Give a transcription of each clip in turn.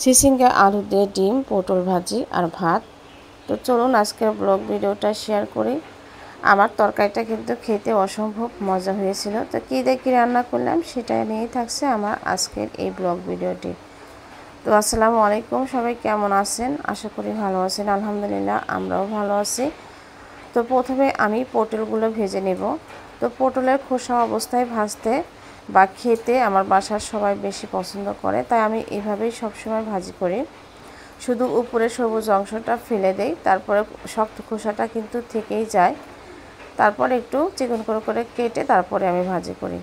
চিচিঙ্গা আলু দিয়ে ডিম, পটল ভাজি আর ভাত। তো চলুন আজকের ব্লগ ভিডিওটা শেয়ার করি। আমার তরকারিটা কিন্তু খেতে অসম্ভব মজা হয়েছিল। তো কী দিয়ে কী রান্না করলাম সেটা নিয়েই থাকছে আমার আজকের এই ব্লগ ভিডিওটি। তো আসসালামু আলাইকুম, সবাই কেমন আছেন? আশা করি ভালো আছেন। আলহামদুলিল্লাহ আমরাও ভালো আছি। তো প্রথমে আমি পটলগুলো ভেজে নেব। তো পটলের খোসা অবস্থায় ভাজতে বা খেতে আমার বাসার সবাই বেশি পছন্দ করে, তাই আমি এভাবেই সবসময় ভাজি করি। শুধু উপরে সবুজ অংশটা ফেলে দেই, তারপরে শক্ত খোসাটা কিন্তু থেকেই যায়। তারপর একটু চিকন করে কেটে তারপরে আমি ভাজি করি।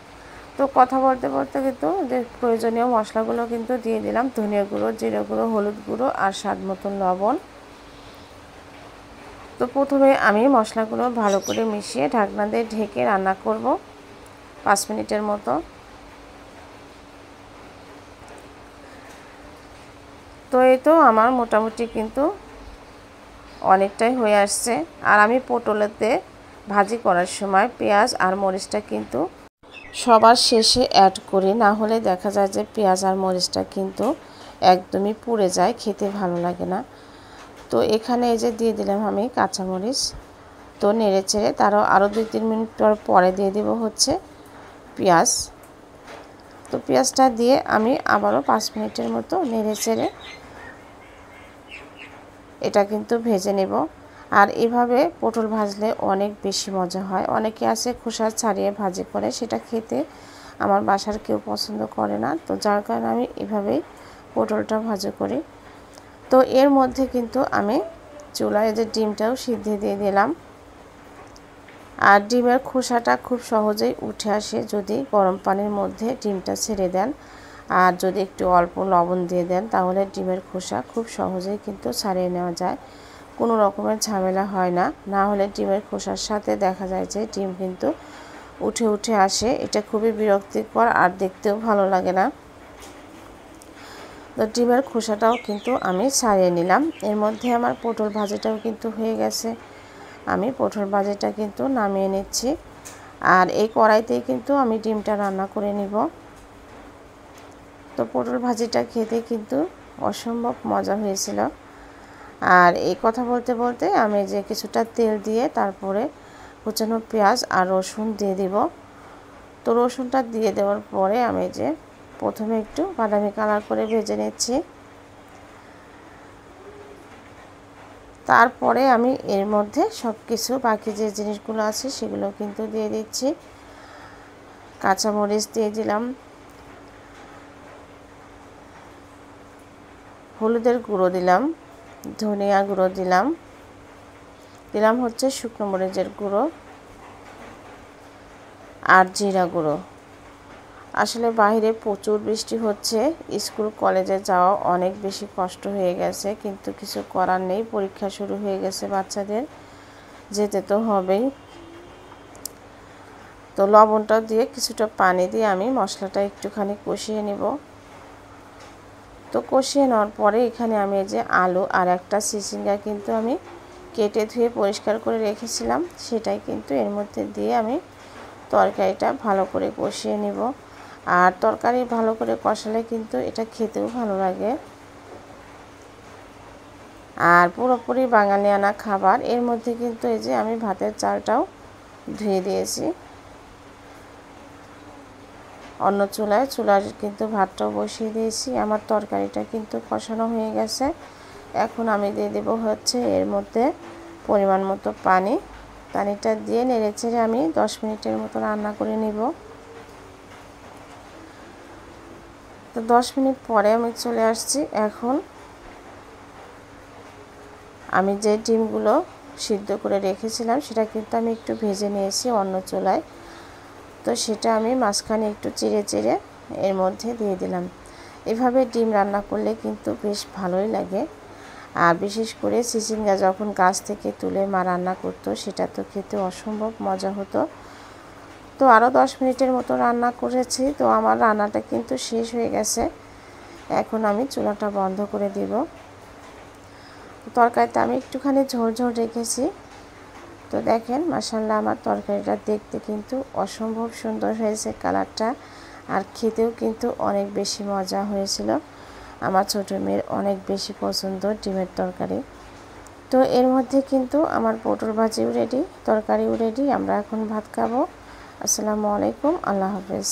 তো কথা বলতে বলতে কিন্তু যে প্রয়োজনীয় মশলাগুলো কিন্তু দিয়ে দিলাম। ধনিয়া গুঁড়ো, জিরে গুঁড়ো, হলুদ গুঁড়ো আর স্বাদ মতন লবণ। তো প্রথমে আমি মশলাগুলো ভালো করে মিশিয়ে ঢাকনা দিয়ে ঢেকে রান্না করব 5 মিনিটের মতো। তো এই তো আমার মোটামুটি কিন্তু অনেকটাই হয়ে আসছে। আর আমি পটলেতে ভাজি করার সময় পেঁয়াজ আর মরিচটা কিন্তু সবার শেষে অ্যাড করি, না হলে দেখা যায় যে পেঁয়াজ আর মরিচটা কিন্তু একদমই পুড়ে যায়, খেতে ভালো লাগে না। তো এখানে এই যে দিয়ে দিলাম আমি কাঁচামরিচ। তো নেড়ে চেড়ে আরও 2-3 মিনিট পরে দিয়ে দেব হচ্ছে পেঁয়াজ। তো পেঁয়াজটা দিয়ে আমি আবারও 5 মিনিটের মতো নেড়ে চেড়ে এটা কিন্তু ভেজে নেব। আর এভাবে পটল ভাজলে অনেক বেশি মজা হয়। অনেকে আছে খোসা ছাড়িয়ে ভাজি করে, সেটা খেতে আমার বাসার কেউ পছন্দ করে না। তো যার কারণে আমি এভাবেই পটলটা ভাজি করি। তো এর মধ্যে কিন্তু আমি চুলায় যে ডিমটাও সিদ্ধ দিয়ে দিলাম। আর ডিমের খোসাটা খুব সহজেই উঠে আসে যদি গরম পানির মধ্যে ডিমটা ছেড়ে দেন। আর যদি একটু অল্প লবণ দিয়ে দেন তাহলে ডিমের খোসা খুব সহজেই কিন্তু ছাড়িয়ে নেওয়া যায়, কোনো রকমের ঝামেলা হয় না। না হলে ডিমের খোসার সাথে দেখা যায় যে ডিম কিন্তু উঠে আসে, এটা খুবই বিরক্তিকর আর দেখতেও ভালো লাগে না। তো ডিমের খোসাটাও কিন্তু আমি ছাড়িয়ে নিলাম। এর মধ্যে আমার পটল ভাজিটাও কিন্তু হয়ে গেছে। আমি পটল ভাজিটা কিন্তু নামিয়ে নিচ্ছি। আর এই কড়াইতেই কিন্তু আমি ডিমটা রান্না করে নিব। তো পটল ভাজিটা খেতে কিন্তু অসম্ভব মজা হয়েছিল। আর এই কথা বলতে বলতে আমি যে কিছুটা তেল দিয়ে তারপরে কুচানো পেঁয়াজ আর রসুন দিয়ে দিব। তো রসুনটা দিয়ে দেওয়ার পরে আমি যে প্রথমে একটু বাদামি কালার করে ভেজে নিচ্ছি। তারপরে আমি এর মধ্যে সব কিছু বাকি যে জিনিসগুলো আছে সেগুলো কিন্তু দিয়ে দিচ্ছি। কাঁচামরিচ দিয়ে দিলাম, হলুদের গুঁড়ো দিলাম, ধনিয়া গুঁড়ো দিলাম, দিলাম হচ্ছে শুকনো মরিচের গুঁড়ো আর জিরা গুঁড়ো। আসলে বাইরে প্রচুর বৃষ্টি হচ্ছে, স্কুল কলেজে যাওয়া অনেক বেশি কষ্ট হয়ে গেছে, কিন্তু কিছু করার নেই। পরীক্ষা শুরু হয়ে গেছে বাচ্চাদের, যেতে তো হবেই। তো লবণটা দিয়ে কিছুটা পানি দিয়ে আমি মশলাটা একটুখানি কষিয়ে নেব। তো কষিয়ে নেওয়ার পরে এখানে আমি এই যে আলু আর একটা চিচিঙ্গা কিন্তু আমি কেটে ধুয়ে পরিষ্কার করে রেখেছিলাম, সেটাই কিন্তু এর মধ্যে দিয়ে আমি তরকারিটা ভালো করে কষিয়ে নেব। আর তরকারি ভালো করে কষালে কিন্তু এটা খেতেও ভালো লাগে। আর পুরোপুরি বাঙালিয়ানা খাবার। এর মধ্যে কিন্তু এই যে আমি ভাতের চালটাও ধুয়ে দিয়েছি। অন্য চুলার কিন্তু ভাতটাও বসিয়ে দিয়েছি। আমার তরকারিটা কিন্তু কষানো হয়ে গেছে। এখন আমি দিয়ে দেব হচ্ছে এর মধ্যে পরিমাণ মতো পানি। পানিটা দিয়ে নেড়েচেড়ে আমি 10 মিনিটের মতো রান্না করে নিব। তো 10 মিনিট পরে আমি চলে আসছি। এখন আমি যে ডিমগুলো সিদ্ধ করে রেখেছিলাম সেটা কিন্তু আমি একটু ভেজে নিয়েছি অন্য চুলায়। তো সেটা আমি মাঝখানে একটু চেড়ে এর মধ্যে দিয়ে দিলাম। এভাবে ডিম রান্না করলে কিন্তু বেশ ভালোই লাগে। আর বিশেষ করে চিচিঙ্গা যখন গাছ থেকে তুলে মা রান্না করতো, সেটা তো খেতে অসম্ভব মজা হতো। তো আরও 10 মিনিটের মতো রান্না করেছি। তো আমার রান্নাটা কিন্তু শেষ হয়ে গেছে। এখন আমি চুলাটা বন্ধ করে দিব। তরকারিতে আমি একটুখানি ঝোল রেখেছি। তো দেখেন মাশাআল্লাহ আমার তরকারিটা দেখতে কিন্তু অসম্ভব সুন্দর হয়েছে কালারটা, আর খেতেও কিন্তু অনেক বেশি মজা হয়েছিল। আমার ছোটো মেয়ের অনেক বেশি পছন্দ ডিমের তরকারি। তো এর মধ্যে কিন্তু আমার পটল ভাজিও রেডি, তরকারিও রেডি। আমরা এখন ভাত খাবো। আসসালামু আলাইকুম, আল্লাহ হাফেজ।